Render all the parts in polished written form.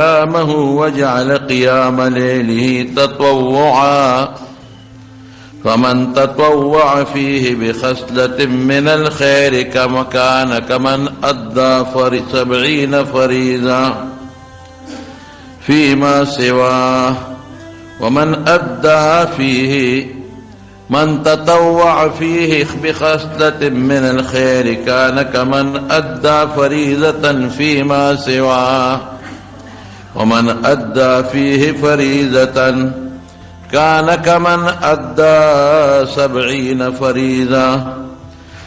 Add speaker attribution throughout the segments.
Speaker 1: قيامه وجعل قيام ليله تطوعا فمن تطوع فيه بخصلة من الخير كان كمن أدى 70 فريضة فيما سواه ومن أدى فيه من تطوع فيه بخصلة من الخير كان كمن أدى فريضة فيما سواه ومن أدى فيه فريضة كان كمن أدى 70 فريضة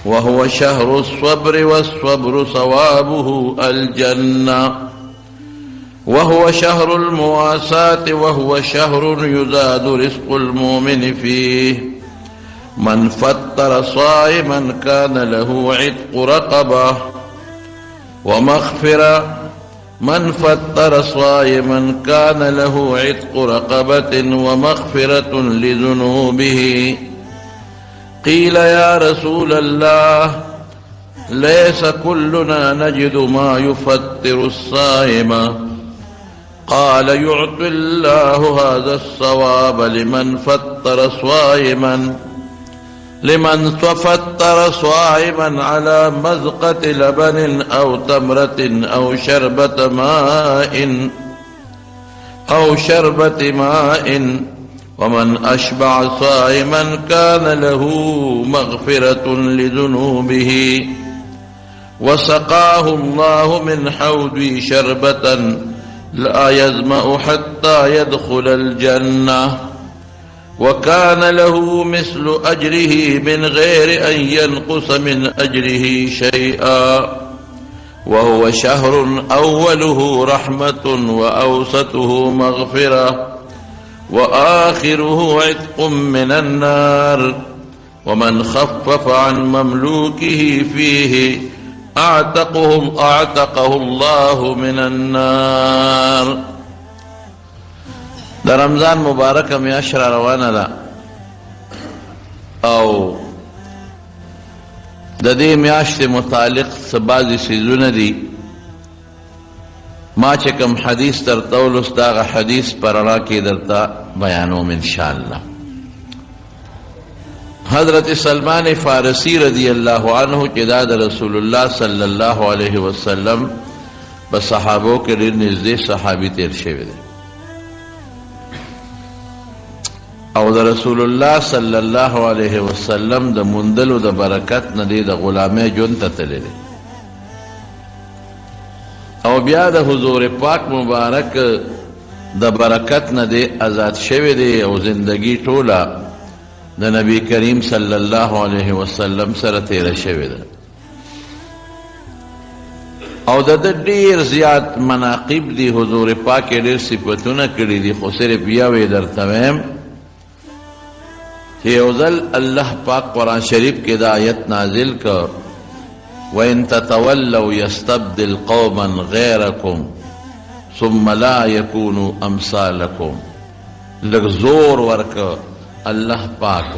Speaker 1: وهو شهر الصبر والصبر ثوابه الجنة وهو شهر المواساة وهو شهر يزاد رزق المؤمن فيه من فطر صائما كان له عتق رقبة ومغفرة من فطر صائما كان له عتق رقبة ومغفرة لذنوبه قيل يا رسول الله ليس كلنا نجد ما يفطر الصائم قال يعطي الله هذا الثواب لمن فطر صائما على مذقة لبن أو تمرة أو شربة ماء ومن أشبع صائما كان له مغفرة لذنوبه وسقاه الله من حوض شربة لا يظمأ حتى يدخل الجنة وكان له مثل أجره من غير أن ينقص من أجره شيئا وهو شهر أوله رحمة وأوسطه مغفرة وآخره عتق من النار ومن خفف عن مملوكه فيه أعتقه الله من النار. دا رمضان مبارک میاشت را روانه ده او د دې میاشت متعلق څه بعضې څیزونه دي ما چې کوم حدیث درته ولوست هغه حدیث په رڼا کې درته بیانوم انشاءالله. حضرت سلمان فارسی رضی الله عنه چې دا د رسول الله صلی الله علیه وسلم په صحابو کې ډېر نږدې صحابي تیر شوی دی او د رسول الله صلی الله علیه وسلم د موندلو د برکت نه دی د غلامۍ ژوند ته تللی دی او بیا د حضور پاک مبارک د برکت نه دی آزاد شوی دی او زندگی ټوله د نبی کریم صلی الله علیه وسلم سره تیره شوی ده او د ډیر زیات مناقب دی حضور پاک ډیر صفتونه کړي دي خو صرف یوې درته وایم یو ځل الله پاک قرآن شریف کې دا آیت نازل کړ وَإِن تَتَوَلَّوْا يَسْتَبْدِلْ قَوْمًا غَيْرَكُمْ ثُمَّ لَا يَكُونُوا أَمْثَالَكُمْ لږ زور ورکړ الله پاک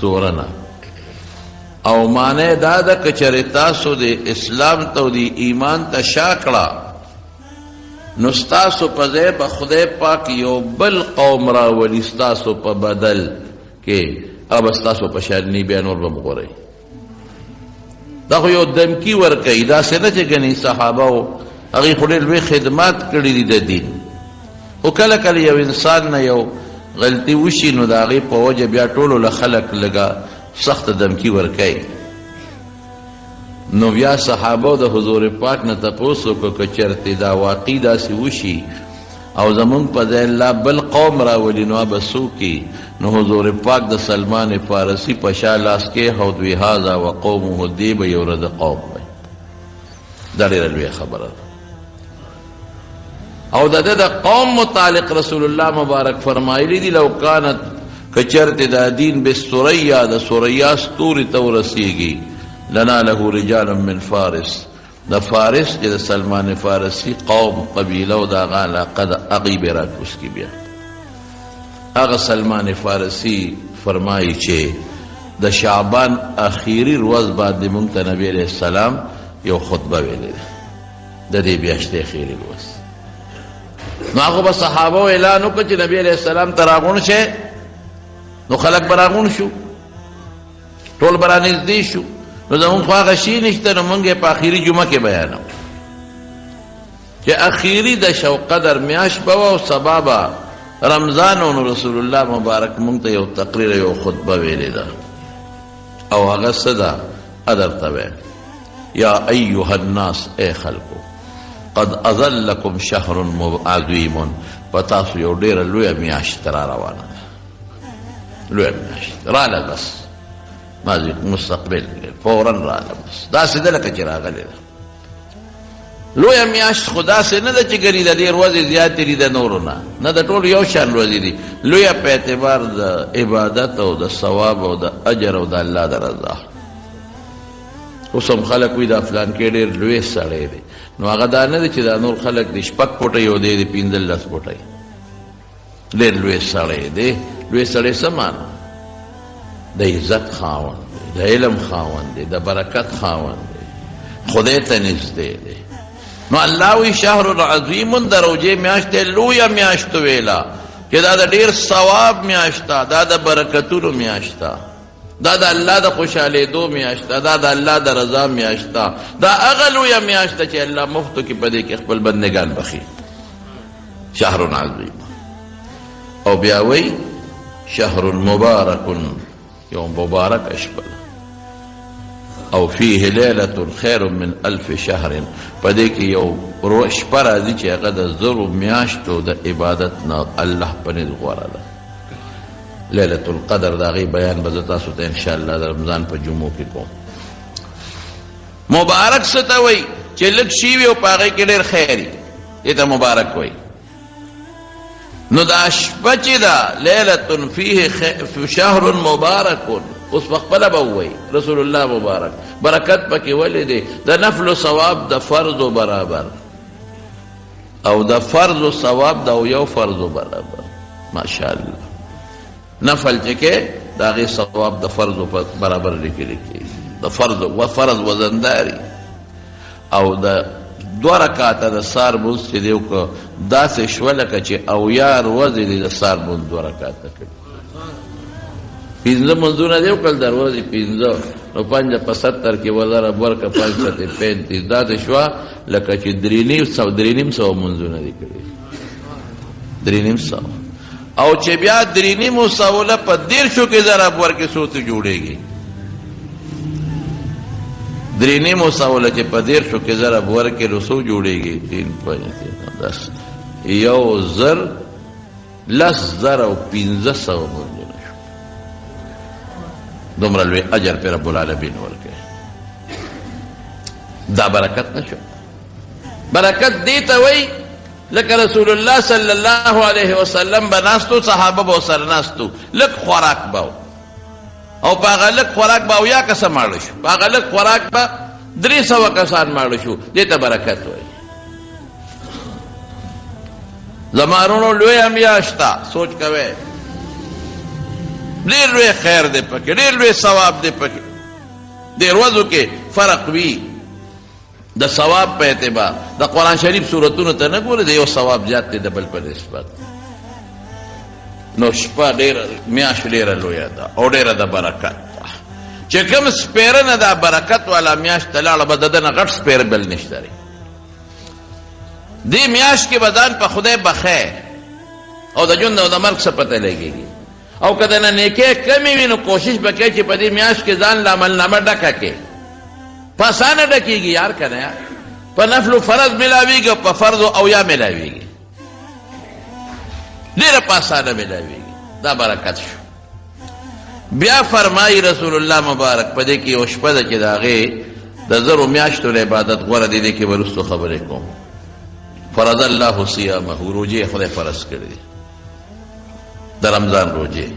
Speaker 1: زورنا او معنی دا ده که چېرې تاسو د اسلام ته او د ایمان ته شا کړه نو ستاسو په ځای به خدای پاک یو بل قوم راولي ستاسو په بدل کې اب ستاسو په شان نه بیا نور به مغورئ دا خو یو دمکي ورکوي داسې نه چې ګنې صحابه هغوی خو ډېر لوی خدمات کړي دي د دین خو کله کله یو انسان نه یو غلطي وشي نو د هغې په وجه بیا ټولو له خلک لږه سخته دمکي ورکوي نو بیا صحابه د حضور پاک نه تپوس وکړو که چېرته دا واقعي داسې وشي او زمونږ په ځای الله بل قوم راولي نو به څوک نو حضور پاک د سلمان فارسی په شا لاس کې حوض هذا وقومه دی به یو ورځ قوم وی دا ډېره لویه خبره ده او د ده د قوم متعلق رسول الله مبارک فرمایلی دي لو کانت که چېرته دا دین بثریا د ثریا ستوري ته ورسیږي لناله رجال من فارس د فارس چې د سلمان فارسی قوم قبیله او د هغه علاقه د هغې به راکوز کړي بیا هغه سلمان فارسی فرمایي چې د شعبان اخیری ورځ باندې موږ ته نبی علیه السلام یو خطبه ویلې ده د دې میاشتې اخیری ورځ نو هغه به صحابه اعلان وکړ چې نبی علیہ السلام ته راغون شه، نو خلک به راغون شو، ټول به رانږدې شو. نو زمونږ خو هغه شي نشته، نو مونږ یې په آخري جمعه کې بیانو چې آخري د شو قدر میاشت به وه او سبا به رمضان و. نو رسول الله مبارک مونږ ته یو تقریر، یو خطبه ویلې ده، او هغه څه ده ادر ته وی: یا ایها الناس، اے خلکو، قد اظلکم شهر عظیم، په تاسو یو ډېره لویه میاشت را روانه ده، لویه میاشت راله، بس ماضي مستقبل فورا راله، بس داسې ده لکه چې راغلې ده. لویه میاشت خو داسې نه ده چې ګنې د دې ورځې زیاتې دي د نورو نه د ټولو یو شان ورځې دي. لویه په اعتبار د عبادت او د ثواب او د اجر او د الله د رضا. اوس هم خلک وایي دا فلان کې ډېر لوی سړی دی، نو هغه دا نه دی چې دا نور خلک د 6 فوټۍ او دی د 15 فوټۍ. ډېر لوی سړی دی. لوی سړی څه معنا؟ د عزت خاوند دی، د علم خاوند دی، د برکت خاوند دی، خدای ته نږدې دی. نو الله وی شهر عظیم، د روژې میاشت لویه میاشت ویلا چې دا د ډېر ثواب میاشت ده، دا د برکتونو میاشت ده، دا د الله د خوشحالېدو میاشت ده، دا د الله د رضا میاشت ده، دا هغه لویه میاشت ده چې الله مفتو کې په دې کې خپل بندګان بخي. شهر عظیم. او بیا وی شهر مبارک، یو مبارک شپه، او فيه لیلة خیر من 1000 شهر، په دې کې یو شپه راځي چې هغه د 1000 میاشتو د عبادت نه الله په نزد غوره ده. لیلة القدر د هغې بیان به زه تاسو ته انشاءالله د رمضان په جمعو کې کوم. مبارک څه ته وایي؟ چې لږ شي وي او په هغې کې ډېر خیر وي، دې ته مبارک وایي. نو دا شپه چې ده لیلة فيه شهر مبارک، اوس په خپله به ووایي رسول الله مبارک، برکت پکې ولې دی؟ د نفل و ثواب د فرضو برابر، او د فرض و ثواب د یو فرضو برابر. ماشاءالله نفل چې کې د هغې ثواب د فرضو برابر لیکلی کېږي، د فرض و فرض وزنداري. او د 2 رکعاته د سار لمونځ چې دی وکړه، داسې شوه لکه چې 80 ورځې دی د سار لمونځ 2 رکعاته کړي. 15 لمونځونه دی وکړل د ورځې 15، نو 5 په 70 کې وزره ورکه 5 سته 35، داسې شوه لکه چې 3.5 لمونځونه دی کړي، 3.5. او چې بیا 3.5 له په 13 کې ضرب ورکې څو ته جوړېږي؟ 3.5 چې په 13 کې ضرب ورکې نو څو جوړېږي؟ 3 5 10 یو زر 10,000 او 1500 لمونځونه شو. دومره لوی اجر پې رب العالمین ورکوي. دا برکت نه شو؟ برکت دې ته وایي لکه رسول الله صلی الله علیه وسلم به ناستو، صحابه به ورسره ناستو، لږ خوراک به و، او په هغه لږ خوراک به 80 کسه ماړه شو، په هغه لږ خوراک به 300 کسان ماړه شو. دې ته برکت وایي. زمانونو لویه میاشت ده، سوچ کوئ، ډېر لوی خیر دی پکې، ډېر لوی ثواب دی پکې. دې ورځو کې فرق وي د ثواب په اعتبار. د قرآن شریف صورتونو ته نه ګورئ، د یو ثواب زیات دی د بل په نسبت. نو شپه ډېره، میاشت ډېره لویه ده او ډېره د برکت ده. چې کوم سپېره نه دا برکت والا میاشت ته لاړه، به د ده نه غټ سپېره بل نشته دی. دې میاشت کې به ځان په خدای بخی او د ژوند او د مرګ څه پته لګېږي. او که د نه نیکۍ کمې وي نو کوشش به کوې چې په دې میاشت کې ځان له عملنامه ډکه کړې. په اسانه ډکېږي یار، که نه یار؟ په نفل و فرض ملاویږي او په فرض و اویا ملاویږي، ډېره په اسانه ملاویږي. دا برکت شو. بیا فرمایي رسول الله مبارک په دې کې یو شپه ده چې د هغې د 1000 میاشتو له عبادت غوره دی. دې کې به وروستو خبرې کوم. فرض الله صیامه، روژې خدای فرض کړي دي د رمضان روژې.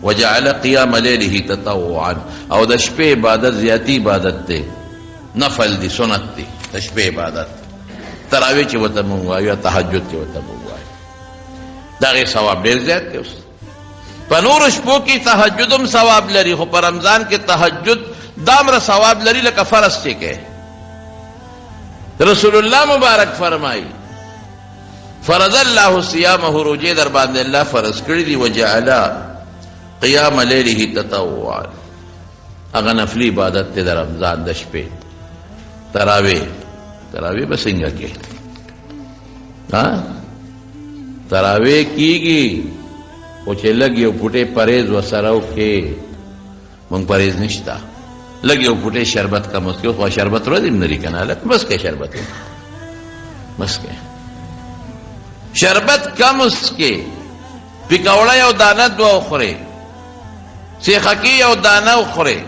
Speaker 1: وجعل قیام لیله تطوعا، او د شپې عبادت زیاتی عبادت دی، نفل دی، سنت دی د شپې عبادت. تراویح چې ورته مونږ وایو یا تهجد چې ورته مونږ وایو، د هغې ثواب ډېر زیات دی. اوس په نورو شپو کې تهجد هم ثواب لري، خو په رمضان کې تهجد دامره ثواب لري لکه فرض چې کې. رسول الله مبارک فرمایي فرض الله صيامه، روجه در باندې الله فرض کړی دی، وجعل قیام لیله تطوعا، هغه نفلی عبادت ته د رمضان د شپې تراویح به څنګه کې تراویح کیږي، او چې لږ یو پوټې پرهیز ورسره وکړې، مونږ پرهیز نشته، لږ یو پوټې شربت کم وڅښو، خو شربت ورځ هم لري که نه، هلک بس کې شربت بس کې شربت کم وڅښې، پکوړه یو دانه دوه وخورې، سیخکي یو دانه وخورې،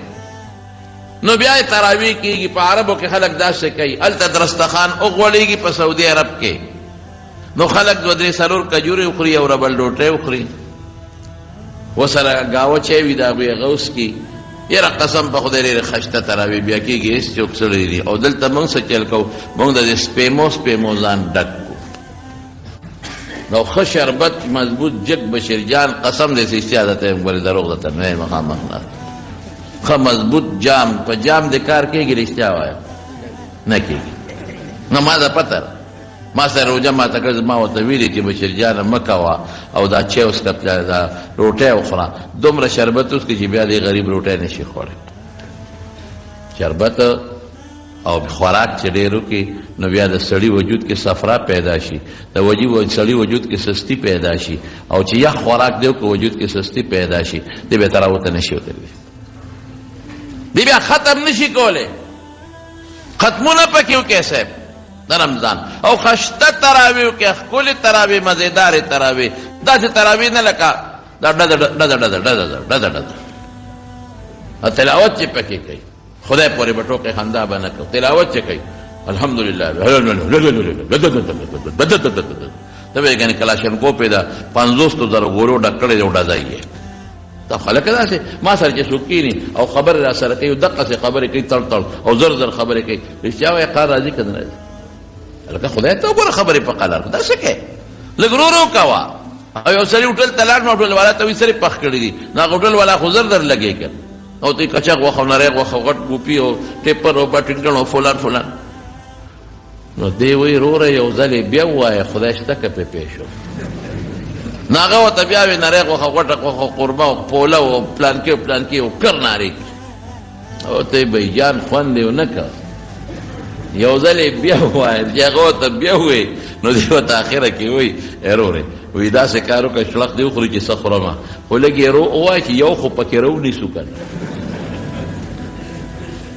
Speaker 1: نو بیا یې تراویح کېږي. په عربو کې خلک داسې کوي، هلته درستخان وغوړېږي په سعودي عرب کې، نو خلک دوه درې څلور کجورې وخوري او ربل ډوټۍ وخوري، ورسره ګاوه چای وي د هغوی هغه وڅکي. یاره قسم په خدای ډېرې خشته تراویح بیا کېږي، هېڅ څوک سړی دي. او دلته موږ څه چل کوو، موږ د سپیمو ځان ډک کړو. نو ښه شربت مضبوط جګ بشیر جان قسم دی سیستیا درته یم، ګورې دروغ درته نه یم مخامخ نه، ښه مضبوط جام په جام د کار کېږي، رښتیا وایم نه کېږي. نه ما ده پته ما سره روژه ماته کړه، ما ورته ویلي چې بشیر جانه مه کوه او دا چای وڅښه، دا روټۍ وخوره، دومره شربت وڅښه چې بیا دې غریب روټۍ نشي خوړی. شربت او خوراک چې ډېر وکړي نو بیا د سړي وجود کې صفرا پیدا شي، د سړي وجود کې سستی پیدا شي، او چې یخ خوراک دی که وجود کې سستی پیدا شي، دی بیا تراوته نشي وتلی، دی بیا ختم نشي کولی. ختمونه پکې وکړئ صاحب د رمضان، او خشته تراویح وکړئ، ښکلې تراویح، مزېدارې تراویح، داسې تراویح نه لکه دا ډزه ډزه ډزه ډزه ډزه ډزه. تلاوت چې پکې کوي، خدای پورې به ټوکې خندا به نه کوو، تلاوت چې کوي الحمدلله ته به یې کنې کلاشنکوپ یې د 50,000 غورو ډک کړی دی او ډزی یې. دا خلک داسې ما سره چې څوک کښېني او خبرې را سره کوي، دقسې خبرې کوي، تړ تړ او زر زر خبرې کوي، رښتیا وایي قار راځي که نه راځي؟ هلکه خدای ته وګوره خبرې په قلار داسې کوې، لږ ورو ورو کوه. او یو سړي هوټل ته لاړ نو هوټل والا ته وایي سرې پخ کړي دي، نو هغه هوټل والا خو زر در لګې کړ، او ته یې کچک غوښه او نری غوښه او غټ ګوپي او ټیپر او بټنګن او فلان فلان. نو دی وایي وروره یو ځل یې بیا ووایه خدای شته که پې پېښ شو. نو هغه ورته بیا وایي نری غوښه غوټه غوښه قورمه او پوله او پلانکې او پلانکې او کر نارې کړي، او ته یې بهجان خوند یې ونه کړ. یو ځل یې بیا ووایه چې هغه ورته بیا ووایي، نو دی ورته اخره کې وایي ورورې وایي داسې کار وکړه شړق دې وخوري چې څه خورمه، خو لږ یې ووایه چې یو خو پکې راونیسو که نه.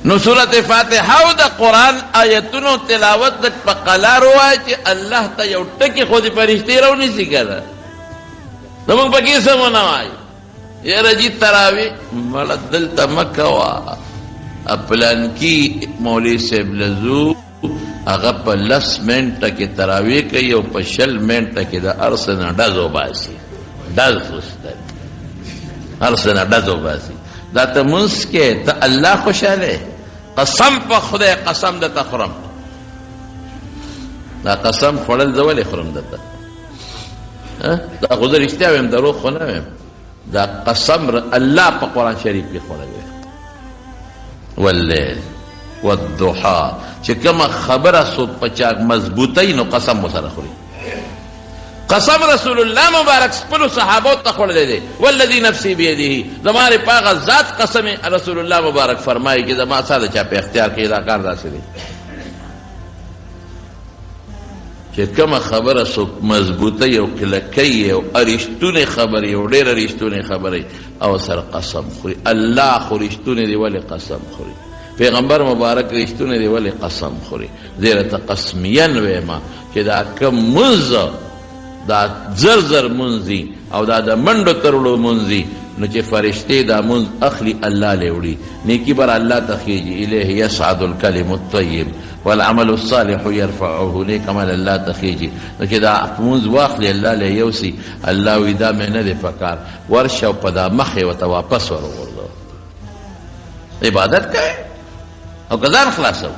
Speaker 1: نو سورت فاتحه او د قرآن آیتونو تلاوت لږ په قلار ووایه چې الله ته یو ټکي خو دې فرښتې راونیسي که نه، نو موږ پکې څه ونه وایو. یاره جي تراویح مړه دلته مه کوه، پلانکي مولوي صاحب لزو هغه په 10 منټه کې تراویح کوي او په 20 منټه کې د هر څه نه ډز وباسي، ډز وستل هر څه نه ډز وباسي. دا ته مونځ کې ته الله خوشحاله، قسم په خدای قسم درته خورم، دا قسم خوړل زه ولې خورم درته؟ دا خو زه رښتیا ویم، دروغ خو نه ویم. دا قسم الله په قرآن شریف کې خوړلی، واللیل والضحى، چې کومه خبره څوک په چا مضبوطی نو قسم ورسره خوري. قسم رسول الله مبارک خپلو صحابو ته خوړلی دی، والذي نفسي بيده، زما د په هغه ذات قسم رسول الله مبارک فرمایي چې زما ستا د چا په اختیار کې دا کار داسې دی چې کومه خبره څوک مضبوطی او کلکۍ او رښتونې خبرې او ډېره رښتونې خبرې او سره قسم خوري. الله خو رښتونې دی ولې قسم خوري؟ پیغمبر مبارک رښتونې دی ولې قسم خوري؟ زه راته قسمیان ویمه چې دا کوم منځ دا زر زر منځي او دا د منډو ترړو منځي، نو چې فرشتې دا منځ اخلي الله له وړي، نیکي بر الله ته خیږي، الیه یصعد الکلم الطیب والعمل الصالح يرفعه، نیک عمل الله ته خیږي. نو چې دا منځ واخلي الله له یوسي، الله وی دا مې نه دی پکار، ورشه او په دا مخې ورته واپس ورغورځوه، عبادت کوي او که ځان خلاصوه.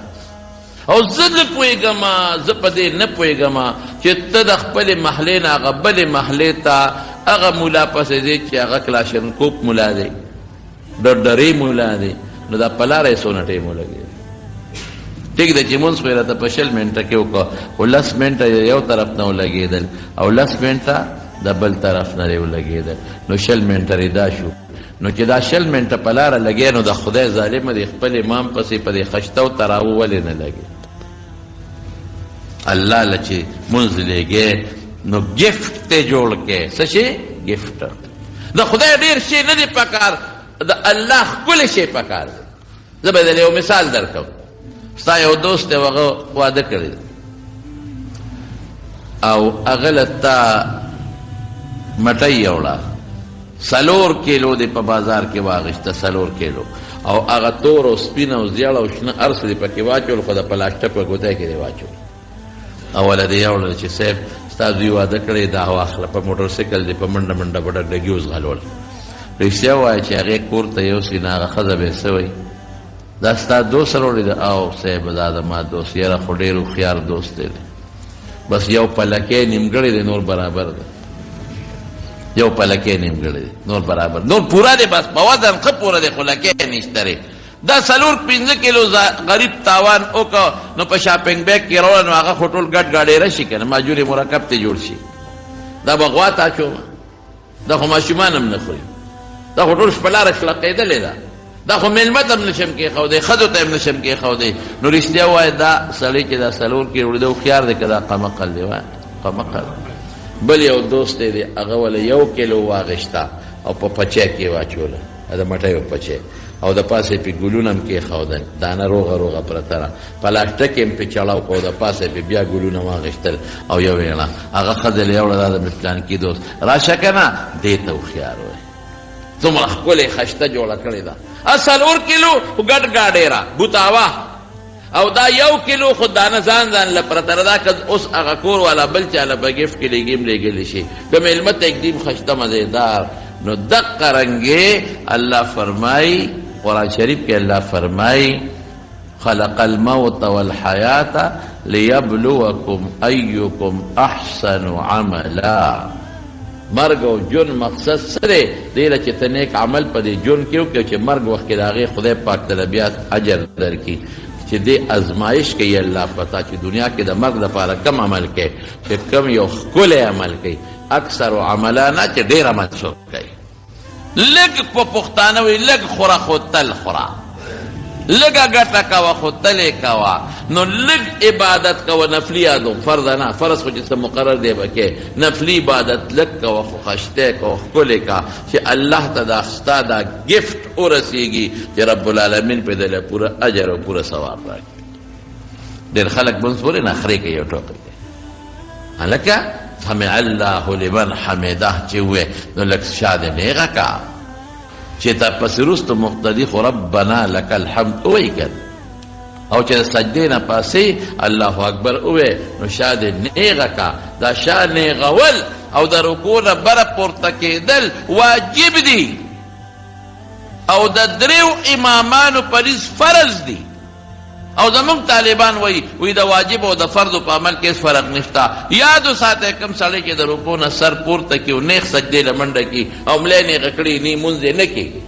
Speaker 1: او زه نه پوهېږم، زه په دې نه پوهېږم چې ته د خپلې محلې نه هغه بلې محلې ته هغه ملا پسې دی چې هغه کلاشنکوپ ملا دی، ډرډرې ملا دی، نو دا په لاره یې څونه ټیم ولګېږي. ټیک ده چې مونځ خو یې راته په 20 منټه کې وکړه خو 10 منټه یو طرف نه ولګېدل او 10 منټه د بل طرف نه ولګېدل نو 20 منټه ردا شو نو چې دا 20 منټه په لاره لګې نو د خدای ظالمه د خپل امام پسې په دې خشته او تراو ولې نه لګې الله له چې مونځ لګې نو ګفټ ته جوړ کې څه شي ګفټ د خدای ډېر شي نه دی پکار د الله ښکلی شی پکار دی زه به دلې یو مثال درکوم ستا یو دوست دی هغه واده کړی او هغه له تا مټۍ یوړه 4 کیلو دی په بازار کې واغېسته 4 کیلو او هغه تور او سپین او زیړ او شنه هر څه دې پکې واچول خو د پلاسټک په ګوتې کې دې واچول اوله دې یوړل چې صاحب ستا دوی واده کړی دا واخله په موټر سایکل دې په منډه منډه په ډګډګي اوس غلول رښتیا ووایه چې هغې کور ته یوسي نه هغه ښځه به یې څه وایي دا ستا دوست راوړی ده او صاحب دا زما دوست یاره خو ډېر هوښیار دوست دی بس یو پلکی نیمګړی دی نور برابر دی یو پلکی نیمګړی دی نور برابر نور پوره دی بس په وزن ښه پوره دی خو لکی نشته دی دا 4-5 کیلو غریب تاوان وکړه نو په شاپنګ بیگ کې راوړه نو هغه خو ټول ګډ ګاډېره شي که نه ماجورې مرکب ته جوړ شي دا به غوا ته اچومه دا خو ماشومان هم نه خوري دا خو ټول شپه لاره شلقېدلې ده دا خو میلمه ته هم نشم کېښودی ښځو ته هم نشم کېښودی نو رښتیا ووایه دا سړی چې دا 4 کیلو وړي ده هوښیار دی که دا قمقل دی وایه قمقل بل یو دوست دی هغه وله 1 کیلو واغېشته او په پچی کې واچوله د مټیو پچی او د پاسې پې ګلونه هم کېښودل دانه روغه روغه پرته ده پلاسټک یې هم پې چړاو کړو د پاسې پې بیا ګلونه واغېشتل او یو ویړه هغه ښځه له یوړه دا د پلانکي دوست راشه که نه دې ته هوښیار وایي څومره ښکلې خشته جوړه کړې ده 4 کیلو ګډ ګاډېره بوتاوه او دا 1 کیلو خو دانه ځان ځان له پرته ده که اوس هغه کور والا بل چا له به ګفټ کې لېږي هم لېږلی شي که میلمه ته اکدیم خشته مزېدار نو دقه رنګې الله فرمایي قرآن شریف کې الله فرمایي خلق الموت والحیات لیبلوکم ایکم احسن عملا مرګ او جون مقصد څه دی دې له چې ته نیک عمل په دې جون کې وکړې چې مرګ وخت کې د هغې خدای پاک ته بیا اجر درکړي چې دې ازمایش کوي الله پتا چې دنیا کې د مرګ دپاره کم عمل کوي چې کم یو ښکلی عمل کوي اکثر عمله نه چې ډېر عمل څوک کوي لږ په پښتانه وایي لږ خوره خو تل خوره لږه ګټه کوه خو تلې کوه نو لږ عبادت کوه نفلي یادو فرض نه فرض خو چې څه مقرر دی به کې نفلي عبادت لږ کوه خو خشتی کوه ښکلې کوه چې الله ته دا ستا دا ګفټ ورسېږي چې رب العالمین پې دله پوره اجر او پوره ثواب راکړي ډېر خلک مونځ پورې نخرې کوي او ټوکې کوي هلکه سمع الله لمن حمده چې ووایې نو لږ شاده نیغه کا چې تا پسې وروسته مقتدي خو ربنا لک الحمد ووایي که او چې د سجدې نه پاسې الله اکبر ووایې نو شاده نیغه کا دا شا نیغول او د رکوع نه بره پورته کېدل واجب دي او د 3 امامانو پریز فرض دي او زمونږ طالبان وایي د واجب او د فرضو په عمل کې هېڅ فرق نشته یاد وساتی کوم سړی چې د رکوع نه سر پورته کړي او نیغ سجدې له منډه کړي او ملی نیغه کړي نی مونځ یې نه کېږي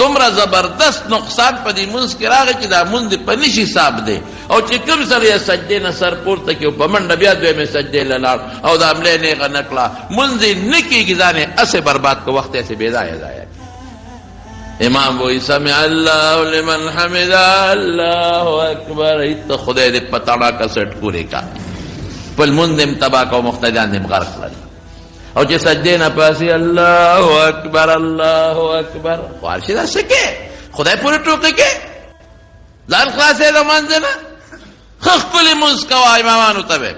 Speaker 1: دومره زبردست نقصان په دې مونځ کې راغی چې دا مونځ په نش حساب دی او چې کوم سړی سجدې نه سر پورته کړي او په منډه بیا دویمې سجدې له لاړ او دا ملی نیغه نه کړه مونځ یې نه کېږي ځان یې هسې برباد که وخت یې هسې بېځایه ضایع امام وی سمع الله لمن حمده الله اکبر ایت خدای دې په تړاکه سټ پورې کا خپل مونځ دې تباه کا او مقتدیان دې غرق کړل او چې سجدې نه پاسې الله اکبر الله اکبر خوار شي داسې کې خدای پورې ټوکې کې ځان خلاصې د منځ نه ښه ښکلي مونځ کوه امامانو ته به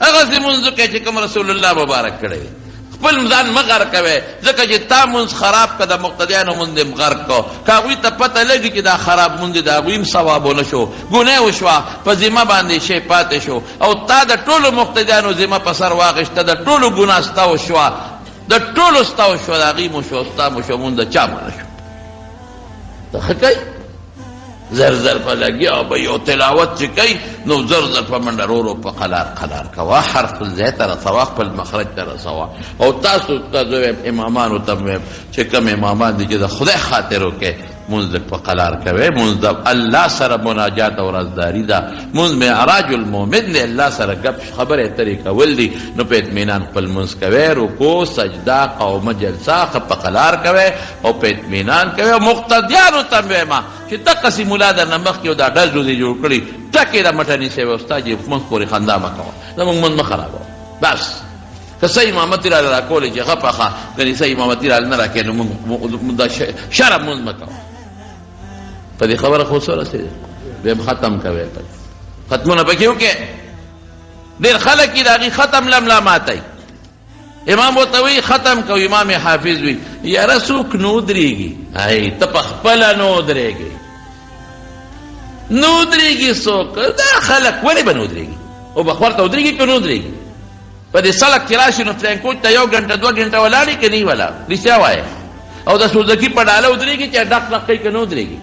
Speaker 1: هغسې مونځ وکړې چې کوم رسول الله مبارک کړی خپل ځان مه غرق کوې ځکه چې تا مونځ خراب که د مقتدیانو مونځ دې غرق کو که هغوی ته پته لګي چې دا خراب مونځ د هغوی هم ثواب ونه شو ګناه وشوه په ذمه باندې شی پاتې شو او تا د ټولو مقتدیانو ذمه په سر واخېسته د ټولو ګناه ستا وشوه د ټولو ستا وشوه د هغوی مو شو ستا مو شو مونځ د چا مونه شو ته ښه کوي زر زر په لګیا به یو تلاوت چې کوي نو زر زر په منډه رو رو په قلار قلار کوه هر خپل ځای ته رسوه خپل مخرج ته رسوه او تاسو ته زه وایم امامانو ته مې چې کوم امامان دي چې د خدای خاطر وکړئ منځ په قلار کوي. منځ د الله سره مناجات او رازداري ده. منځ معراج المؤمن دی، الله سره گپ خبرې اترې کول دي. نو په اطمینان خپل منځ کوي، رکوع سجده قومه جلسه په قلار کوي او په اطمینان کوي. او مقتدیانو ته مې ما چې دقسې ملا درنه مخکې او دا ډز دې جوړ کړي ټکې را مټه نیسئ او ستا چې منځ پورې خندا مه کوه، زموږ منځ مه خرابوه. بس که څه امامتي راله راکولی چې ښه پخه ګنې څه امامتي راله نه راکوې نو موږ دا شرم مونځ مه کوه. په دې خبره خو څه رسېده بیا ختم کوې. ختمونه پکې وکړې. ډېر خلک یې د هغې ختم لملا ماتئ. امام ورته وایي ختم کو. امام حافظ وي یاره څوک نه ودرېږي. ای ته په خپله نه ودرېږې، نه ودرېږي څوک. دا خلک ولې به نه ودرېږي؟ او بخور ته ودرېږي که نه ودرېږي؟ په دې سړک کې راشي نو فرینکوچ ته 1 غنټه 2 غنټه ولاړې که نه ولاړ؟ رښتیا وایه. او د سوزکي په ډاله ودرېږي چې ډک ډک کوي که نه ودرېږي؟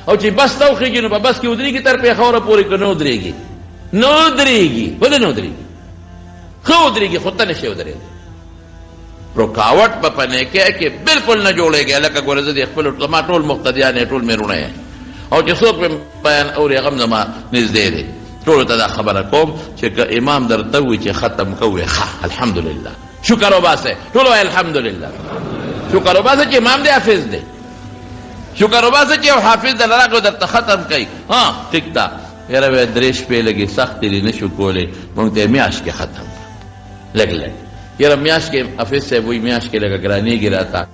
Speaker 1: او چې بس ته وخېږي نو په بس کې ودرېږي تر پېښوره پورې که نه ودرېږي؟ نه ودرېږي. ولې نه ودرېږي؟ ښه ودرېږي خو ته نه شې ودرېږي. رکاوټ به په نیکۍ کې بلکل نه جوړېږي. هلکه ګوره زه د خپلو زما ټول مقتدیان یې ټول مېرونه یې او چې څوک مې بیان اوري هغه هم زما نږدې دی. ټولو ته دا خبره کوم چې که امام درته ووایي چې ختم کوئ ښه الحمدلله شکر وباسئ. ټول وایي الحمدلله. شکر وباسئ چې امام دی حافظ دی. شکر وباسئ چې یو حافظ در راغی او درته ختم کوي. ها ټیک ده یاره وایي 3 شپې لږې سختې دي نه شو کولی مونږ ته یې میاشت کې ختم لږ لږ. یاره میاشت کې حافظ صاحب وایي میاشت کې لږه ګرانېږي راته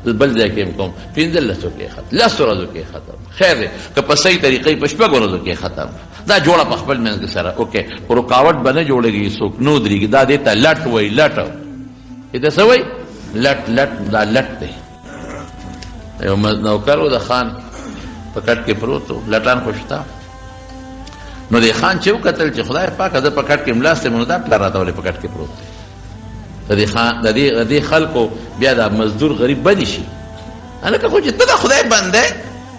Speaker 1: بل ځای کې هم کوم 15 کې ختم 10 ورځو کې ختم. خیر دی که په صحیح طریقې په 6 ورځو کې ختم. دا جوړه په خپل منځ کې سره اوکې. خو رکاوټ به نه جوړېږي څوک نه ودرېږي. دا دې ته لټ وایي. لټ دې څه وایي؟ لټ لټ دا لټ دی. یو نوکر و د خان په کټ کې پروت و لټان خو شته. نو د خان چې وکتل چې خدای پاکه زه په کټ کې ملاست یم نو دا پلار راته ولې په کټ کې پروت دی. د دې خلکو بیا دا مزدور غریب بدی شي. هلکه خو چې ته د خدای بنده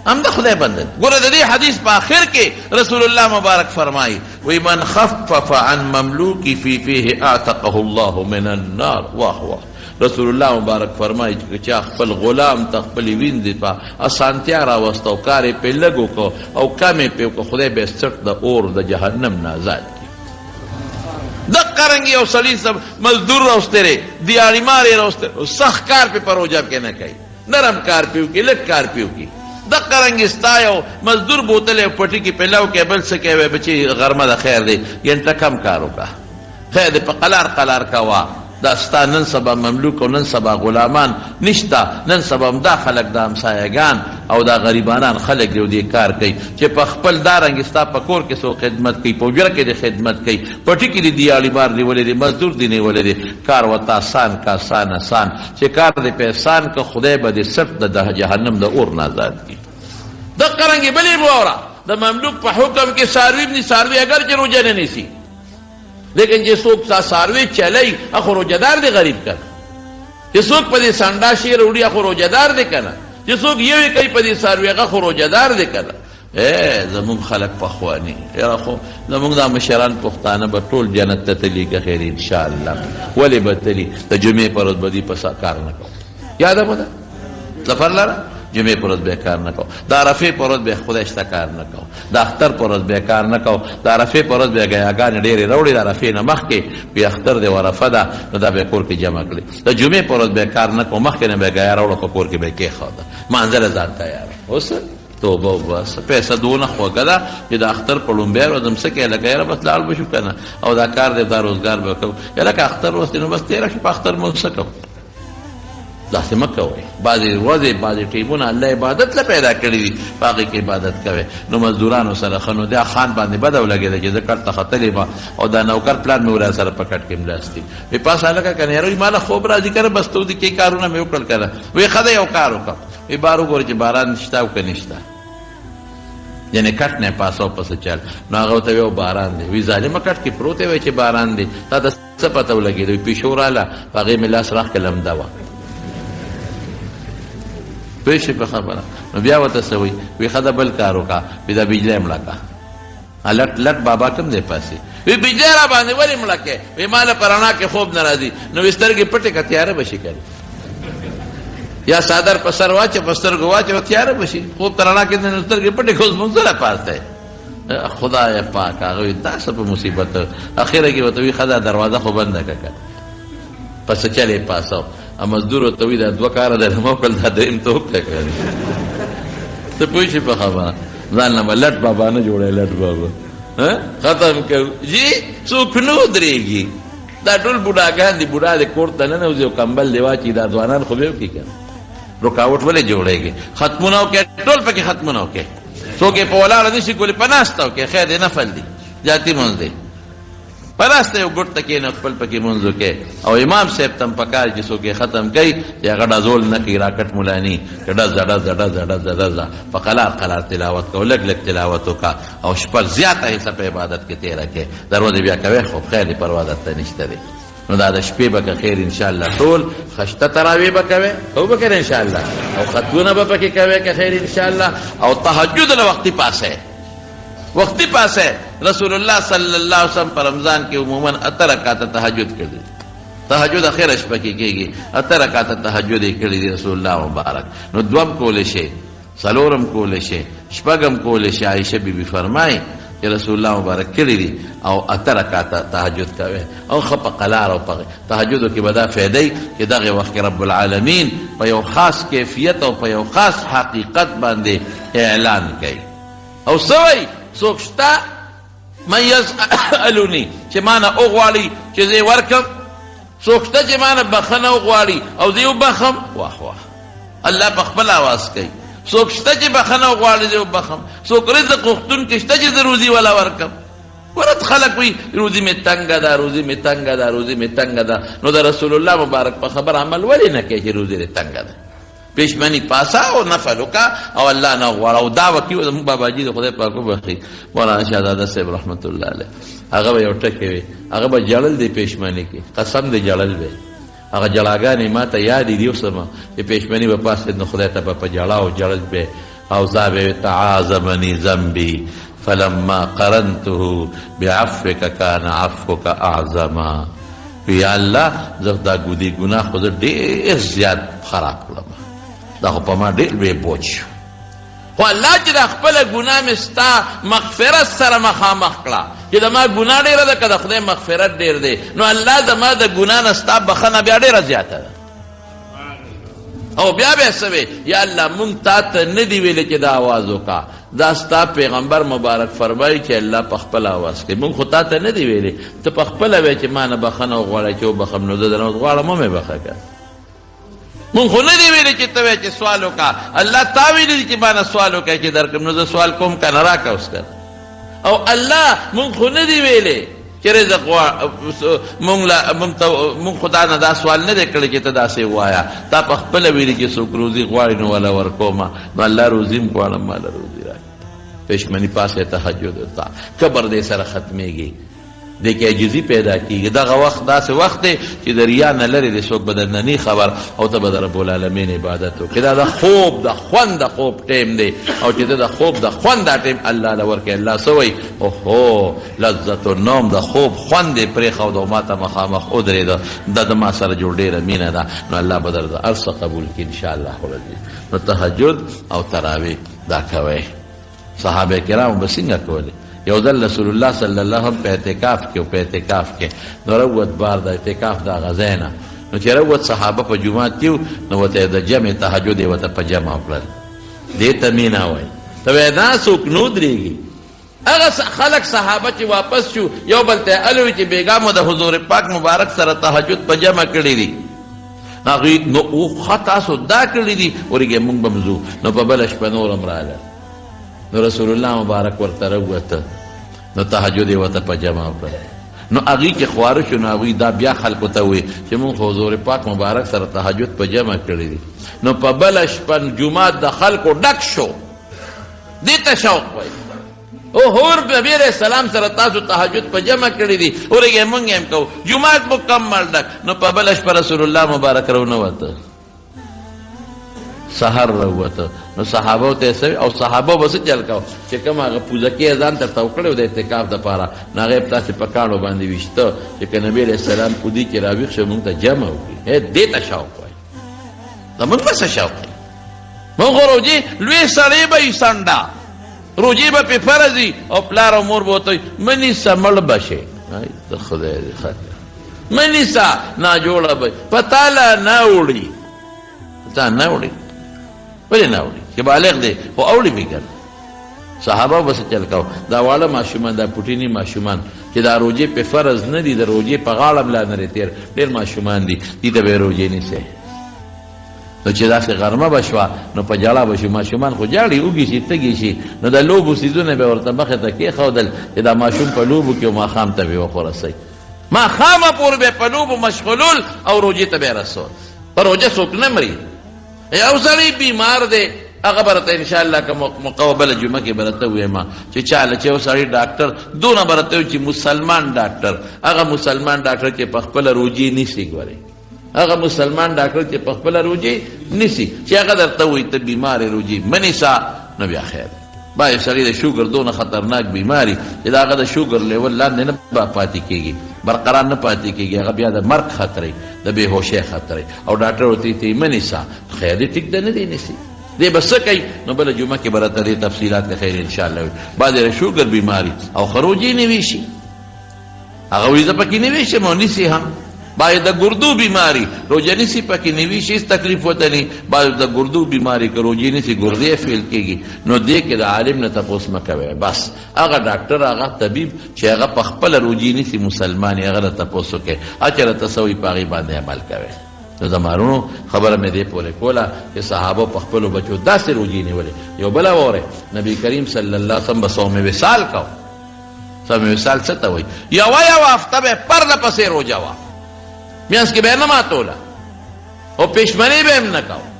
Speaker 1: هم د خدای بنده. ګوره د دې حدیث په آخر کې رسول الله مبارک فرمایي وی من خفف عن مملوکی فی فیه اعتقه الله من النار. واه واه. رسول الله مبارک فرمایي چې چا خپل غلام ته خپلې ویندې په اسانتیا راوسته او کار یې پرې لږ وکړو او کم یې پرې وکړو خدای به یې څټ د اور د جهنم نه آزاد کړي. دقه رنګ یو سړي مزدور راوستی دی دیاړي مار یې راوستی او سخت کار پې په روژه کې نه کوي نرم کار پې وکړي لږ کار پې وکړي. دقه رنګ ستا یو مزدور بوتل یې پټي کې پلاو کې بل څه کوي بچي غرمه د خیر دی ګنټه کم کار وکړه خیر دی په قلار قلار کوه. دا ستا نن سبا مملوک او نن سبا غلامان نشته. نن سبا هم دا خلک د همسایهګان او دا غریبانان خلک دی او دې کار کوي چې په خپل دا رنګ ستا په کور کې څوک خدمت کوي په حجره کې د خدمت کوي پټي کې د دیاړي مار نیولی دی مزدور دی نیولی دی. کار ورته آسان که آسان چې کار دی په احسان که خدای به دې صرف د جهنم د اور نه آزاد کړي. دقه رنګې بلې واوره د مملوک په حکم کې څاروي بني څاروي اگر چې روژه نه نیسي لیکن چې څوک څاروي چلی اخو روژهدار دی غریب کنه. چې څوک په دې سنډا شي راوړي اخو روژهدار دی کنه. چې څوک یوې کوي په دې څاروي هغه خو روژهدار دی کنه. زمونږ خلک پخواني یاره خو زمونږ دا مشران پښتانه به ټول جنت ته تلي که خیر انشاءالله. ولې به تلي؟ د جمعې په ورځ به دوی په کار نه کوو. یاده مو ده سفر لره جمعې په ورځ به کار نه کوو. د عرفې په ورځ به خدای شته کار نه کوو. د اختر په ورځ به کار نه کوو. د عرفې په ورځ به ګیاګانې ډېرې راوړي د عرفې نه مخکې بیا اختر دی عرفه ده نو دا به کور کې جمع کړي. د جمعې په ورځ به کار نه کوو مخکې نه به ګیا راوړه په کور کې به کېښوده مانځله ځان تیار اوس توبه وباسه. پیسه دونه خوږه ده چې د اختر په لومبۍ ورځ هم څه کوې لکه یاره بس لاړ به شو که نه او دا کار دی دا روزګار به کوو یا لکه اختر وروستې نو بس تېره شو په اختر مو څه کوو. داسې مه کوئ. بعضې ورځې بعضې ټیمونه الله عبادت له پیدا کړي دي په هغې کې عبادت کوئ. نو مزدورانو سره ښه نو دا خان باندې بده ولګېده چې زه کټ ته ختلی ما او دا نوکر پلان مې ورا سره په کټ کې ملاستي وی پاس هلکه که نه یاره ما له خوب راځي که نه بس تو دې کې کارونه مې وکړل که نه وی ښه دی یو کار وکړه وی بار وګوره چې باران شته او که نشته یعنې کټ نه پاسو پسې چل نو هغه ورته وی باران دی وی ظالمه کټ کې پروت وی چې باران دی تا ته څه پته ولګېده وی پیشو راله په هغې مې لاس راخ که لمده وه پوه شي په خبره. نو بیا ورته څه وایي وی ښه ده بل کار وکړه وی دا بجلی مړه کړه. لټ لټ بابا کوم دی پاسې وی بجلی را باندې ولې مړه کړې وی ما له په رڼا کې خوب نه راځي نو وی سترګې پټې که تیاره به شي کوي یا څادر په سر واچه په سترګو واچه تیاره بشي خوب ته رڼا کېږدي نو سترګې پټې کړه اوس مونځ نه پاس دی خدای پاک هغه دا څه په مصیبت اخره کې ورته وي ښځه دروازه خو بنده کړه پس چلې پاسو مزدور ورته وي دا دوه کاره دی ما وکړل دا درېیم ته وکړه کړې ته پوه شي په خبره ځان نه به لټ بابا نه جوړی لټ بابا ختم کړو جی څوک نه ودرېږي دا ټول بوډاګان دي بوډا د کور ته ننوځي او کمبل دی واچي دا ځوانان خو به وکړي که رکاوټ ولې جوړېږي ختمونه وکړې ټول پکې ختمونه وکړې څوک یې په ولاړه نه شي کولی په ناسته وکړې خیر دی نفل دی جاتي مونځ دی په ناسته یو ګوټ ته کښېنه خپل پکې مونځ وکړې او امام صاحب ته هم پکار چې څوک یې ختم کوي چې هغه ډزول نه کوي راکټ ملاني که ډزه ډزه ډزه ډزه ډزه په قلار قلار تلاوت کوه لږ لږ تلاوت وکړه او شپه زیاته حصه په عبادت کې تېره کړې د ورځې بیا کوې خو خیر دی پروا درته نشته دی نو دا د شپې به که خیر انشاءالله ټول خشته تراویح به کوې او به کوې انشاءالله او ختمونه به پکې کوې که خیر انشاءالله او تهجد له وختي پاسه وقتی پاس ہے رسول اللہ صلی اللہ علیہ وسلم پر رمضان کے عموماً اتر رکعت تہجد کر دی تہجد اخیر شپه کې کېږي اتر رکعت تہجد یې کړي دي رسول الله مبارک نو دوم کولی شي څلورم کولی شي شپږم کولی شي عایشه بیبي فرمایي چې رسول الله مبارک کړي دي او اتر رکعت تہجد کوي او ښه په قلار او په تهجدو کې به دا فایده چې دغه وخت کې رب العالمین په یو خاص کیفیت او په یو خاص حقیقت باندې اعلان کوي او سوی څوک شته من یسألونی چې مانه وغواړي چې زه یې ورکم څوک شته چې مانه بخښنه وغواړي او زه یې وبخم واه واه الله په خپل آواز کوي څوک شته چې بخښنه وغواړي زه یې وبخم څوک رزق غوښتونکی شته چې زه روزي والا ورکم ورته خلک وي روزي مې تنګه ده روزي مې تنګه ده روزي مې تنګه ده نو د رسول الله مبارک په خبر عمل ولې نه کوي چې روزي دې تنګه ده پیشمنی پاسا او نفل وکا او الله نه غواړه او دا وکي زموږ باباجي د خدای پاک وبخي مولانا شهزاده صاحب رحمت الله علیه هغه به یو ټکی وي هغه به جړل دی پیشمنی کې قسم دی جړل دی هغه جړاګانې ما ته یاد دي اوسمه چې پیشمنی به پاسې نو خدای ته په جړا او جړل به او ذابه تعاظمني ذنبي فلما قرنته بعفوك كان عفوك اعظما یا الله زه دا ګناه خو ډېر زیات خراب کړم دا خو په ما ډېر لوی بوج شو خو الله چې د خپله ګناه مې ستا مغفرت سره مخامخ کړه چې زما ګناه ډېره ده که د خدای مغفرت ډېر دی نو الله زما د ګناه نه ستا بخښنه بیا ډېره زیاته ده او بیا به څه وی یا الله مونږ تا ته نه دي ویلې چې دا آواز وکړه دا ستا پیغمبر مبارک فرمایي چې الله په خپل آواز کوي مونږ خو تا ته نه دي ویلې ته په خپله وایې چې ما نه بخښنه وغواړی چې وبخم نو زه درنه غواړم مې بخښه که مونږ خو نه دي ویلې چې ته وایې چې سوال وکړه الله تا ویلي دي چې ما نه سوال وکړه چې درکړم نو زه سوال کوم که نه راکړه اوس که او الله مونږ خو نه دي ویلې چې رزق مونږ خدا نه دا سوال نه دی کړی چې ته داسې ووایه تا په خپله ویلي چې څوک روزي غواړي نو وله ورکومه نو الله روزي م غواړم ماله روزي راکړي پېشمني پاسې تهجد وتا قبر دې سره ختمېږي دې کې عجزي پیدا کېږي دغه وخت داسې وخت دی چې د ریا نه لرې دی څوک به درنه نی خبر او ته به د رب العالمین عبادت وکړې دا د خوب د خوند د خوب ټیم دی او چې ته د خوب د خوند دا ټیم الله له ورکړي الله څه وایي اوهو لذت النوم د خوب خوند یې پرېښود او ما ته مخامخ ودرېده دا د ما سره جوړ ډېره مینه ده نو الله به در د هر څه قبول کړي انشاءالله نو تهجد او تراویح دا کوئ صحابه کرامو به څنګه کولې یو ځل رسول الله صلی الله علیه وسلم په اعتکاف کې نو روت بار د اعتکاف د غځای نه نو چې روت صحابه په جومات کې نو ورته د جمع تهجد یې ورته په جمع وکړل دې ته مینه وایي ته وایې دا څوک نه ودرېږي هغه خلک صحابه چې واپس شو یو بل ته الوي چې بیګا مو د حضور پاک مبارک سره تهجد په جمع کړی دي هغوی نو ښه تاسو دا کړي دي ورېږې مونږ به م ځو نو په بله شپه نور هم راغله نو رسول الله مبارک ورته راووته نو تهجد یې ورته په جمع وکړه نو هغوی چې خواره شو نو هغوی دا بیا خلکو ته ووایي چې مونږ خو حضور پاک مبارک سره تهجد په جمع کړی دي نو په بله شپه جومات د خلکو ډک شو دې ته شوق وایي او حضور نبی علیہ السلام سره تاسو تهجد په جمع کړی دي ورېږې مونږ هم کوو جومات مکمل ډک نو په بله شپه رسول الله مبارک راونوته سحر راووته نو صحابو ته څه او صحابه به څه چل کوو چې کوم هغه پوزکې ځان ته تاو کړی و د اعتکاف دپاره نو هغه یې تاسې په کاڼو باندې ویشته چې که نبي علیه السلام په دې کې راویښ شو مونږ ته جمع وکړي دې ته شوق وایي زمونږ به څه شوق دی؟ مونږ خو روجې لوی سړی به یې سنډه روجې به پې فرض وي او پلار او مور به ورته وایي مه نیسه مړ به شې. د خدای دې خاطر مه نیسه ناجوړه به په تاله نه وړي تا نه وړي ولې نه وړي چې بالغ دی خو اوړي به ګر صحابه به څه چل کوو دا واړه ماشومان دا پوټیني ماشومان چې دا روجې په فرض نه دي د روجې په غاړه ملا نه تېر ډېر ماشومان دي دي ته به یې روجې نیسئ نو چې داسې غرمه به شوه نو په ژړا به شو ماشومان خو جاړي اوږي شي تږي شي نو د لوبو څیزونه به ورته مخې ته کېښودل چې دا ماشوم په لوبو کې ماښام ته به یې وخورسئ ماښامه پورې به په لوبو مشغولول او روجې ته به یې رسول په روجه څوک نه مري یو سړی بیمار دی هغه به راته انشاءالله که مقابله جمعه کې به راته ووایم چې چاله چې یو سړی ډاکټر دونه به راته وایي چې مسلمان ډاکټر هغه مسلمان ډاکټر چې په خپله روجې نیسي ګورئ هغه مسلمان ډاکټر چې په خپله روجې نیسي چې هغه درته وایي ته بیمار یې روجې مه نیسه نو بیا خیر بعضې سړي د شوګر دونه خطرناک بیماري چې د هغه د شوګر لیول لاندې نه پاتې کېږي برقرار نه پاتې کېږي هغه بیا د مرګ خطرې د بېهوشۍ خطرې او ډاکټر ورته یې مه نیسه خیر دې ټیک ده نه دی نیسي دی به څه کوي نو بله جمعه کې به راته دې تفصیلات د خیر انشاءالله وي بعضې د شوګر بیماري او ښه روجې نه ویشي هغه وایي زه پکې نه ویشم او نیسي هم بعضې د ګردو بیماري روجه نیسي پکې نه ویشي هېڅ تکلیف ورته نه بعضې د ګردو بیماري که روجې نیسي ګردې فیل کېږي نو دې کې د عالم نه تپوس مه کوئ بس هغه ډاکټر هغه طبیب چې هغه په خپله روجې نیسي مسلمان یې هغه نه تپوس وکړئ اچرته څه وایي په هغې باندې عمل کوئ نو زمانونو خبره مې دې پورې کوله چې صحابه په خپلو بچو داسې روجې نیولې یو بله واورئ نبي کریم صلی الله علیه وسلم به صوم وصال کو صوم وصال څه ته وایي یوه هفته به پرله پسې روجه وه میانس کې به یې نه ماتوله او پېشمني به هم نه کوه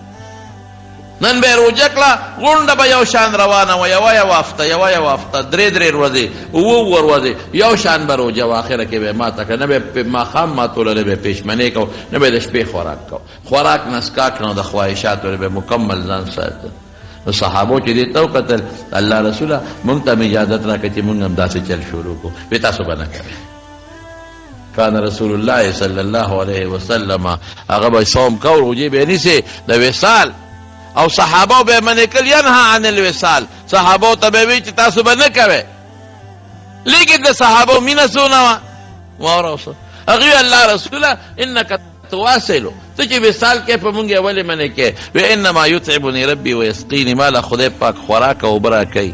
Speaker 1: نن به یې روجه کړه غونډه به یو شان روانه وه یوه هفته درې ورځې اووه ورځې یو شان به روجه وه اخره کې به یې ماته کړه نه به یې ماښام ماتوله نه به یې پېشمنۍ کو نه به یې د شپې خوراک کو خوراک نسکاک نه د خواهشاتو نه به مکمل ځان ساته نو صحابو چې دې ته وکتل الله رسوله مونږ ته هم اجازت راکړه چې مونږ هم داسې چل شروع کړو وی تاسو به نه کوئ کان رسول الله صلی الله علیه وسلم هغه به صوم کو روجې به یې نیسې د وصال او صحابه به منع کړل ینهی عن الوصال صحابو ته به وی چې تاسو به نه کوئ لیکن د صحابو مینه څونه وه واوره اوس هغوی الله رسوله انک تواصلو ته چې وصال کې په مونږ یې ولې منع کې وی انما یطعمني ربي ویسقیني ماله خدای پاک خوراک او اوبه راکوي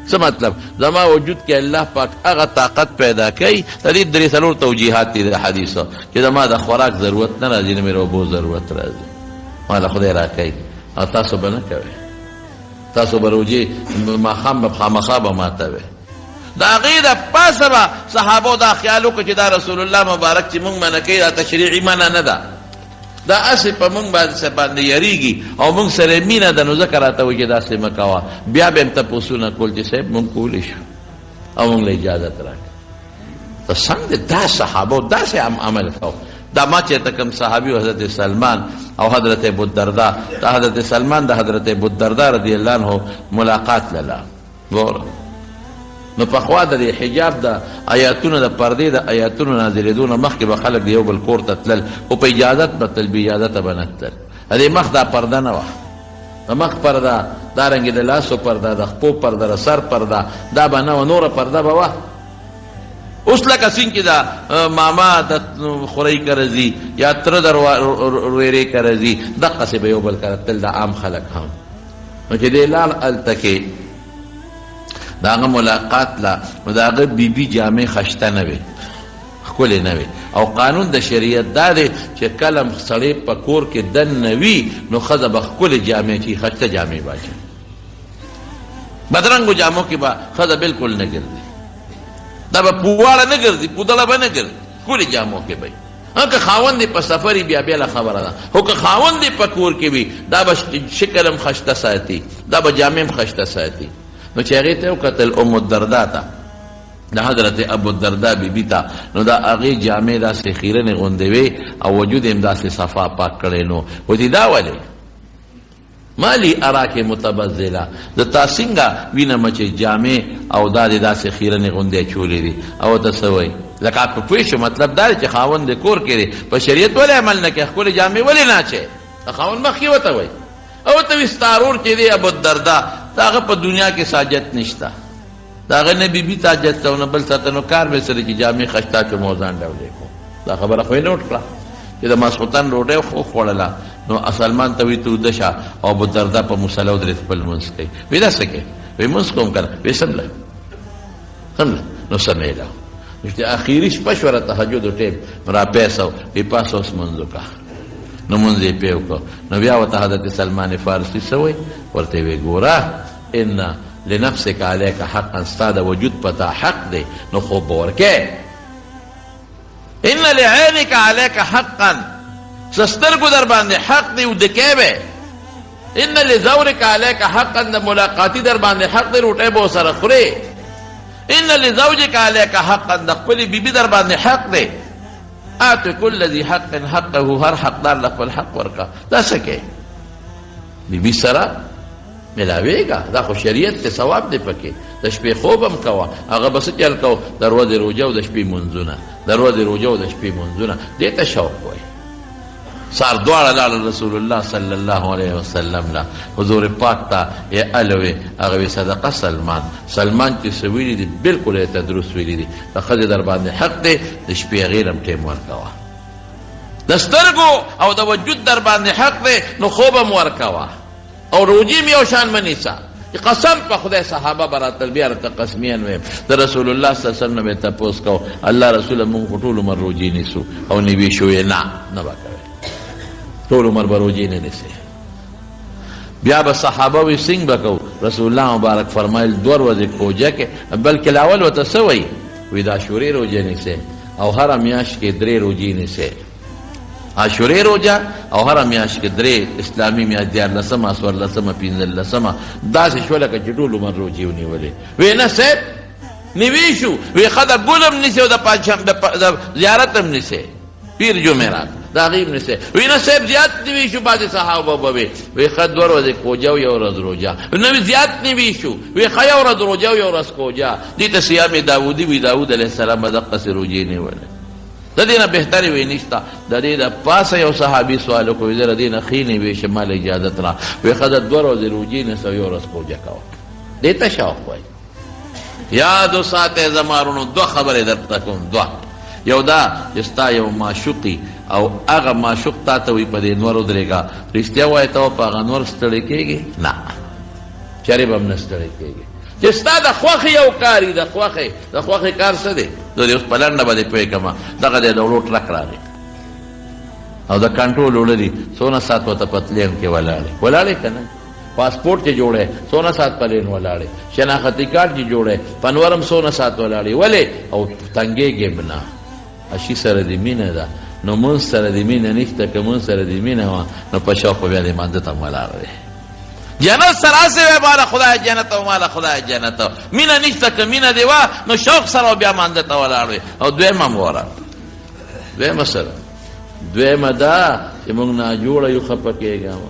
Speaker 1: څه مطلب زما وجود کې الله پاک هغه طاقت پیدا کوي د دې درې څلور توجیحات دي د حدیثو چې زما د خوراک ضرورت نه راځي نه مې اوبو ضرورت راځي ماله خدای راکوي او تاسو به نه کوئ تاسو به روجې ماښام به خامخا به ماتوئ د هغې د پاسه به صحابو دا خیال وکړو چې دا رسول الله مبارک چې مونږ منع کوي دا تشریعي منع نه ده دا هسې په مونږ باندې یریږي او مونږ سره مینه ده نو ځکه راته وایي چې داسې مه کوه بیا به هم تپوسونه کول چې صاحب مونږ کولی شو او مونږ له اجازت راکړه ته څنګه دا صحابو داسې عمل کوو دا ما چې ته کوم صحابي حضرت سلمان او حضرت ابوالدرداء دا حضرت سلمان د حضرت ابوالدرداء رضی الله عنه ملاقات لله وګوره نو پخوا د حجاب د آیاتونو د پردې د آیاتونو نازلېدو نه مخکې به خلک د یو بل کور ته تلل او په اجازت به تل بې اجازته به نه تلل د دې مخ دا پرده نه وه د مخ پرده دارنګې د لاسو پرده د خپو پرده د سر پرده دا به نه وه نوره پرده به وه اوس لکه څنګه چې دا ماما د خورۍ کره ځي یا تره د ورېرې کره ځي دقسې به یو بل کره تل د عام خلک هم نو چې دی لاړ هلته کې د هغه ملاقات لا نو د هغه بیبي جامې خشته نه وې ښکلې نه وې او قانون د شریعت دا دی چې کله سړی په کور کې دننه وي نو ښځه به ښکلې جامې چې خشته جامې واچوي بدرنګو جامو کې به ښځه بالکل نه ګرځي دا به پواړه نه ګرځي پودړه به نه ګرځي ښکلې جامو کې به که خاوند په سفر وي بیا بېله خبره ده خو که خاوند په کور کې وي دا به شکل هم خشته ساتي دا به جامې هم خشته ساتي نو چې هغې ته یې وکتل ام الدرداء ته د حضرت ابوالدرداء بیبي ته نو دا هغې جامې داسې خیرنې غوندې وې او وجود یې هم داسې صفا پاک کړی نو ودي دا ولې مالی اراکې متبذله د تا څنګه وینم چې جامې او دا دې داسې خیرنې غوندې چولې دي او ته څه وایي لکه په پوه شو مطلب دا دی چې خاوند د کور کې دی په شریعت ولې عمل نه کوي ښکلې جامې ولې نه اچوې خاوند مخکې وته وای او ته وستارور چې دی ابو الدرداء داغه په دنیا کې ساجت نشتا داغه نه بیبي تاجت ته نه بل څه نو کار به سره چې جامع خشتا چې موزان ډولې کو دا خبره خو نه وټکړه چې د ماسخوتن روټه خو خوړله نو سلمان ته وی تو دشا او ابو الدرداء په مصلی درې خپل منځ کوي وی دا څه کوي وی منځ کوم کړه وی سمله نو سمېلا چې اخیری شپه شوره تهجد ټیم را پیسو وی پاسو منځو کا نو منځ یې پیو کو نو بیا وته حضرت سلمان فارسی سوی ورته وی ګورا ان لنفسك عليك حقا استاد وجود پتا حق دی نو خوب ورکه ان لعينك عليك حقا سسترګو در باندې حق دی ودکې به ان لزورك عليك حقا د ملاقاتي در باندې حق دی روټه به سره خوري ان لزوجك عليك حقا د خپل بیبي در باندې حق دی آت كل ذي حق حقه هر حقدار لخپل حق ورکا دا سکے بیبي سره ملاویگا دا خو شریعت ته ثواب دی پکې د شپې خوبم کوا هغه بس چل کو دروازه روجه او د شپې منځونه دروازه روجه او د شپې منځونه دې ته شوق وای سار دواړه لاله رسول الله صلی الله علیه وسلم لا حضور پاک ته یې الوی هغه صدقه سلمان چې سویلی دی بالکل ته درست ویلی دی د خځې در باندې حق دی د شپې غیرم ټیم ورکوا د سترګو او د وجود در باندې حق دی نو خوبم ورکوا او روجی می او شان منیسا قسم په خدای صحابه براتل بیا ته قسمیان ویم د رسول الله صلی الله علیه وسلم ته پوس کو الله رسول مونږ ټول عمر روجی نیسو او نیوی شوې نه وکړي ټول عمر بروجی نه نیسي بیا به صحابه وی سنگ بکو رسول الله مبارک فرمایل دور وځي کوجه کې بلکې لاول وته سوی وی دا شوري روجی نیسي او هر میاش کې درې روجی نیسي عاشورې روجه او هر میاش کې درې اسلامي میاش دیار لسمه اسور لسمه پینځل لسمه داسې شوله که چې ټول عمر روجې ونیولې وی نه صاحب نیوی شو وی خدا ګلم نیسي او د پنجشنبه د زیارت هم نیسي پیر جمعرات دا غیب نیسي وی نه صاحب زیات نیوی شو بعضې صحابه به وی ښه دوه ورځې کوجه او یو ورځ روجه نو زیات نیوی شو وی ښه یو ورځ روجه او یو ورځ کوجه دې ته صیام داودي وی داود علیه السلام به دقسې روجې نیولې د دې نه بهترې وی نشته د دې د پاسه یو صحابي سوال وکړو زه د دې نه ښې نه وی شمال اجازت را وی ښه د دوه ورځې روجې نیسه یو ورځ کوجه کوه دې ته شوق وایي یاد وساتئ زما وروڼو دوه خبرې درته کوم دوه یو دا چې ستا یو معشوقي او هغه معشوق تا ته وي په دې نور ودرېږه رښتیا وایې ته په هغه نور ستړی کېږي نه چرې به هم نه ستړی کېږي چې ستا د خوښې یو کار وي د خوښې کار څه دی زه دې اوس په لنډه باندې پوه کړم دغه دی د وړو ټرک راغی او د کنټرول وړه دي څونه ساعت ورته په پلین کې ولاړې که نه پاسپورټ چې جوړی څونه ساعت پلین ولاړې شناختي کارت چې جوړی پنورم څونه ساعت ولاړې ولې او تنګېږې نه اشي سره دې مینه ده نو مونځ سره دې مینه نشته که مونځ سره دې مینه وه نو په شوق بیا دې مانځه ته ولاړ دی جنت سراسې وی ماله خدای جنت او ماله خدای جنت مینه نشته که مینه دې وه نو شوق سره بیا مانځه ته ولاړ وی او دویمه م وره دویمه سره دویمه دا چې مونږ ناجوړه یو خفه کېږم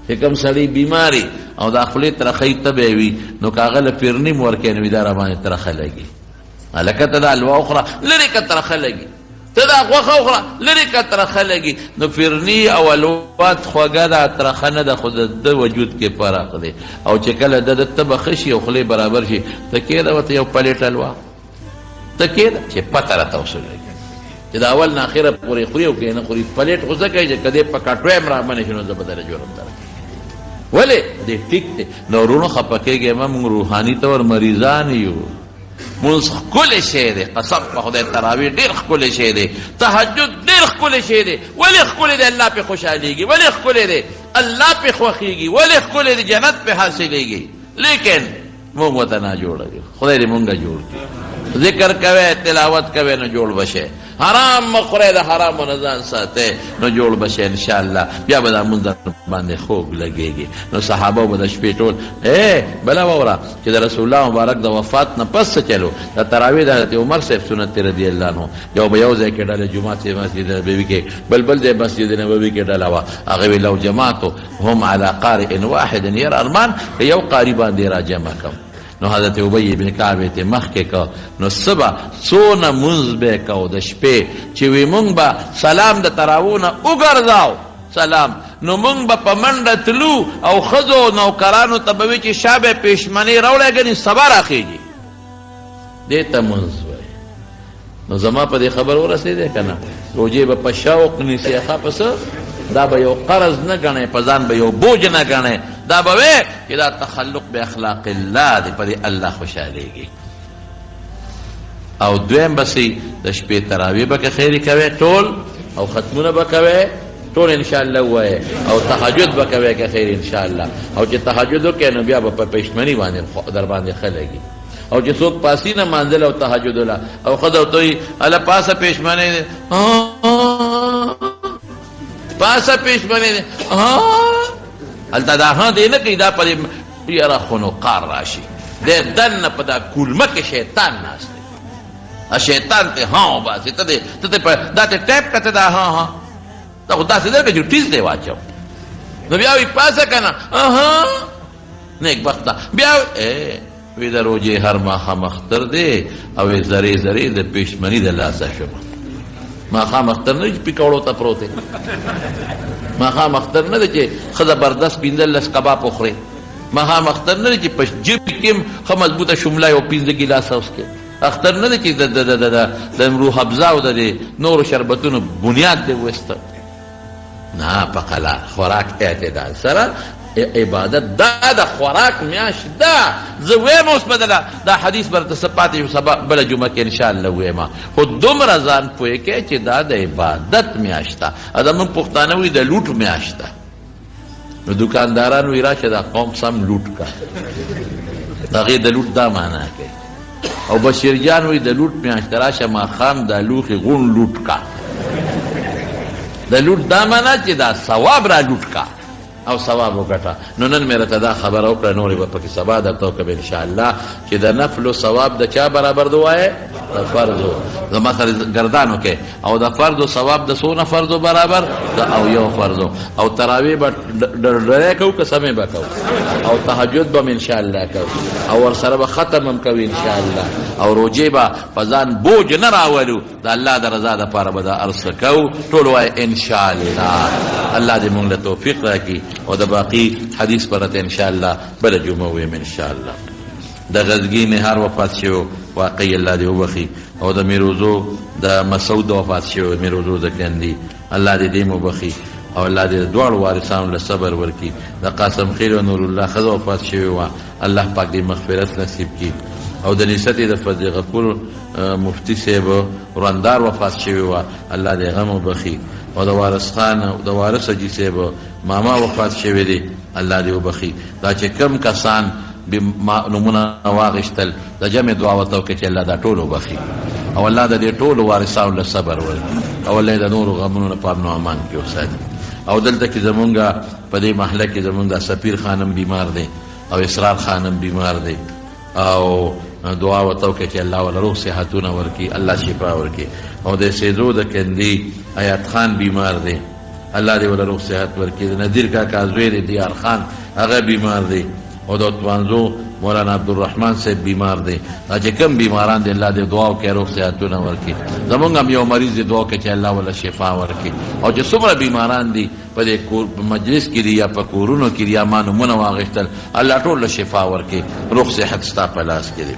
Speaker 1: چې کوم سړی بیماري او د خولې ترخۍ تبی وي نو که هغه له پیرني م ورکوي نو دا راباندې ترخه لګي هلکه ته دا حلوا وخوره لرې که ترخه لګي ته دا غوښه وخوره لرې که ترخه لګي نو پیرني او حلوات خوږه ده ترخه نه ده خو د وجود کې فرق دی او چې کله د ته به ښه شي او خولې برابر شي ته کېده ورته یو پلیټ حلوا ته کېده چې پته راته وسولېږي چې د اول نه اخره پورې خوري او که نه خوري پلیټ خو ځکه چې که دې په کټوی هم راباندې شي نو زه به دله جرم درکړم ولې دې ټیک دی نو وروڼو خفه کېږئ مه موږ روحاني طور مریضان یو مونځ ښکلی شی دی قسم په خدای تراویح ډېر ښکلی شی دی تهجد ډېر ښکلی شی دی ولې ښکلی دی الله پې خوشحالېږي ولې ښکلی دی الله پې خوښېږي ولې ښکلی دی جنت پې حاصلېږي لیکن مونږ ورته ناجوړه یو خدای دې مونږه جوړ کړي ذکر کوئ تلاوت کوئ نو جوړ بشئ حرام مه خورئ د حرامو نه ځان ساتئ نو جوړ بشئ انشاءالله بیا به دا مونځ باندې خوږ لګېږي نو صحابه به د شپې ټول بله واوره چې د رسول الله مبارک د وفات نه پس څه چلو د تراویح د حضرت عمر صاحب سنت رضی الله عنه یو به یو ځای کې ډله جومات مسجد نبوي کې بل ځای مسجد نبوي کې ډله وه هغه وی لو جماعتو هم علی قارئ واحد یر ارمان که یو قاري باندې را جمع کم نو حضرت ابی بن کعب ته مخکې که نو سبا څونه مونځ به کو د شپې چې وی مونږ به سلام د تراویح نه وګرځاو سلام نو مونږ به په منډه تلو او ښځو نوکرانو ته به وي چې شا به پېشمنۍ راوړی ګنې سبا راخېږي دې ته مونځ وایي نو زما په دې خبر ورسېدی که نه روجې به په شوق نیسې ښه په څه دا به یو قرض نه ګڼئ په ځان به یو بوج نه ګڼئ دا به وی چې دا تخلق باخلاق الله دی په دې الله خوشحالېږي او دویم بسې د شپې تراویح به که خیري کوئ ټول او ختمونه به کوئ ټول انشاءالله ووایئ او تهجد به کوئ که خیر انشاءالله او چې تهجد وکړئ نو بیا به په پېشمني باندې در باندې ښه لګي او چې څوک پاسي نه مانځل او تهجد وله او ښځه ورته وایي هله پاسه پېشمنۍ دی پاسه پېشمنۍ دی هلته دا ها دی نه کوي دا په دې یاره خو نو قار راشي دی دننه په دا کولمه کې شیطان ناست دی شیطان ته ها وباسي ته دا ته ټیپ کته دا ها دا خو داسې دی که چې ټیز دی واچو نو بیا وایي پاسه که نه نیک بخته بیا وی د روجې هر ماښام اختر دی او زرې زرې د پېشمني د لاسه شوم ماښام اختر نه دی چې پیکوړو ته پروت دی ماښام اختر نه دی چې ښه زبردست پنځلس کباب وخورې ماښام اختر نه دی چې په جیب کې هم ښه مضبوطه شمله یو پنځه ګیلاسه وڅښې اختر نه دی چې د روح افزا او د نورو شربتونو بنیاد دی ویسته نه په قلا خوراک اعتدال سره عبادت دا د خوراک میاشت ده زه ویم اوس بدله دا حدیث برته څه پاتې شو سبا بله جمعه کې انشاءالله ویمه خو دومره ځان پوه کې چې دا د عبادت میاشت ده زموږ پښتانه وایي د لوټ میاشت ده نو دوکانداران وایي راشه دا قوم سم لوټ کا د هغې د لوټ دا معنا کوي او بشیر جان وایي د لوټ میاشت راشه ماښام دا لوښې غون لوټ کا د لوټ دا معنا چې دا ثواب را لوټ کا او ثواب وګټه نو نن مې راته دا خبره وکړه نورې به پکې سبا درته وکړم انشاءالله چې د نفلو ثواب د چا برابر دی وایې د فرضو زما سره ګردان وکړې او د فرضو ثواب د څونه فرضو برابر او یو فرضو او تراویح به ډرډری کوو که سمې به کوو او تهجد به م انشاءالله کوو او ورسره به ختم هم کوو انشاءالله او روجې به په ځان بوج نه راولو د الله د رضا دپاره به دا هر څه کوو ټول وایې انشاءالله الله دې مونږ له توفیق راکړي او د باقی حدیث پرته انشاءالله بله جمعه ویم انشاءالله د غزګین هر وفات شوی واقعي الله دې وبخي او د میروزو د مسعود وفات شوی میروزو د کندي الله دې دې وبخي او الله دې دواړو وارثانو له صبر ورکړي د قاسم خیل او نور الله ښځه وفات شوی وه الله پاک دې مغفرت نصیب کړي او د نسبت د فضل غفور مفتی صاحب وراندار وفات شوی وه الله دې غم وبخي او د وارث خان او د وارث حاجي صاحب ماما وفات شوی دی الله دې وبخي دا چې کم کسان نمونه واغشتل د جمع دعا ورته وکړي چې الله دا ټول وبخي او الله د دې ټولو وارثانو له صبر ورکړي او الله د نورو غمونو نه په امن او امان کې وساتي او دلته کې زمونږ په دې محله کې زمونږ د سفیر خانم بیمار دی او اسرار خانم بیمار دی او دعا ورته وکړي چې الله وله روغ صحتونه ورکړي الله شفا ورکړي او د سیزو د کندي آیات خان بیمار دی الله دې وله روغ صحت ورکړي د نذیر کاکا زوی دی دیار خان هغه بیمار دی او د توانزو مولانا عبدالرحمن صاحب بیمار دی دا چې کم بیماران دی الله دې دعا وکړي روغ صحتونه ورکړي زمونږ هم یو مریض دی دعا وکړي چې الله وله شفا ورکړي او چې څومره بیماران دي په دې مجلس کې دي یا په کورونو کې دي یا ما نومونه واغېستل الله ټول له شفا ورکړي روغ صحت ستا په لاس کې دی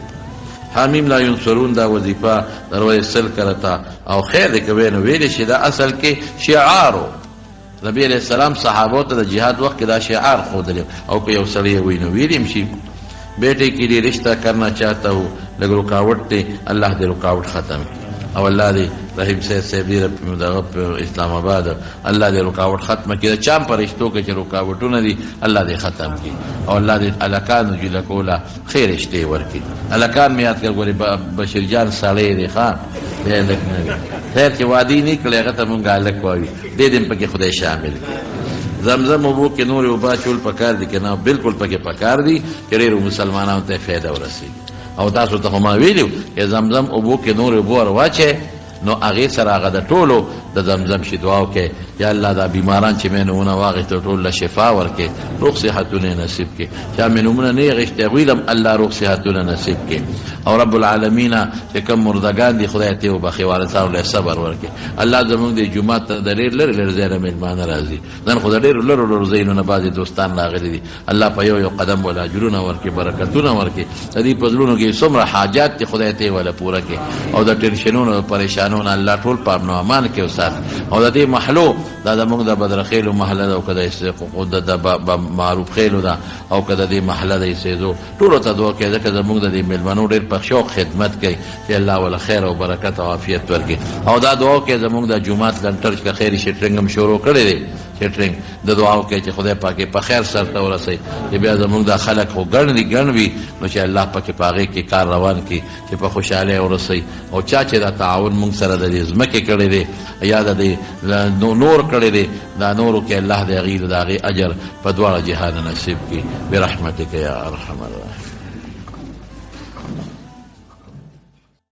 Speaker 1: حامیم لا ینصرون دا وظیفه دروازه سل کرتا او خیر دې کوي نو ویلې شي دا اصل کې شعارو نبی علیہ السلام صحابو ته د جهاد وخت کې دا شعار ښودلی او که یو سړی وایي نو ویلی هم شي بیٹے کے لیے رشتہ کرنا چاہتا ہوں لیکن رکاوٹ تے اللہ دے رکاوٹ ختم کی او اللہ دے رحیم صاحب اسلام آباد اللہ دے رکاوٹ ختم کی چام پر رشتوں کے جو رکاوٹوں نے دی اللہ دے ختم کی اور اللہ دے الکان جو لکولا خیر رشتے ورکی الکان میں یاد کر گوری بشیر جان ساڑے دے خان خیر کہ وادی نکلے گا تو منگا لکواوی دے دن پہ خدای شامل کی زمزم ابو کې نور وبا چول پکار دي کنه بالکل پکې پکار دي چې ډېرو مسلمانانو ته فایده ورسېږي او تاسو ته هم ویلو چې زمزم ابو کې نور وبو ورواچې نو هغې سره هغه د ټولو د زمزم شي دعا وکړئ یا الله دا بیماران چې مې نومونه واغېستل ټول له شفا ورکړي روغ صحتونه نصیب کړي چا مې نومونه نه یې غېستې هغوی له الله روغ صحتونه نصیب کړي او رب العالمین چې کوم مردگان دي خدای ته وبخښي والدانو له صبر ورکړي الله زموږ د جومات ته د ډېر لرې لرې ځای نه میلمانه راځي نن خو د ډېرو لرو لرو ځایونو نه بعضې دوستان راغلي دي الله په یو یو قدم ولا اجرونه ورکړي برکتونه ورکړي د دې په زړونو کې څومره حاجات دي خدای ته ولا پوره کړي او د ټینشنونو پریشانونو الله ټول په امن او امان کې وساتي او د دې محلو دا زموږ د بدرخیلو محله ده او که د معروف خیلو ده او که د دې محله د ایسېدو ټولو ته دعا کوي ځکه زموږ د دې مېلمنو ډېر په شوق خدمت کوي چې الله ولا خیر او برکت او عافیت ورکړي او دا دعا کوي زموږ د جومات لنټر چې خیري شټرنګ هم شروع کړی دی شټرنګ د دعا کوي چې خدای پاک په خیر سر ته ورسوي چې بیا زموږ د خلک خو ګڼ وي نو چې الله پاک په هغې کې کار روان کړي چې په خوشحالۍ ورسوي او چا چې دا تعاون موږ سره د دې ځمکې کړی دی یا د دې نور کړی دی دا نورو کې الله د هغې د هغې اجر په دواړه جهان نصیب کړي برحمتک یا ارحم الراحمین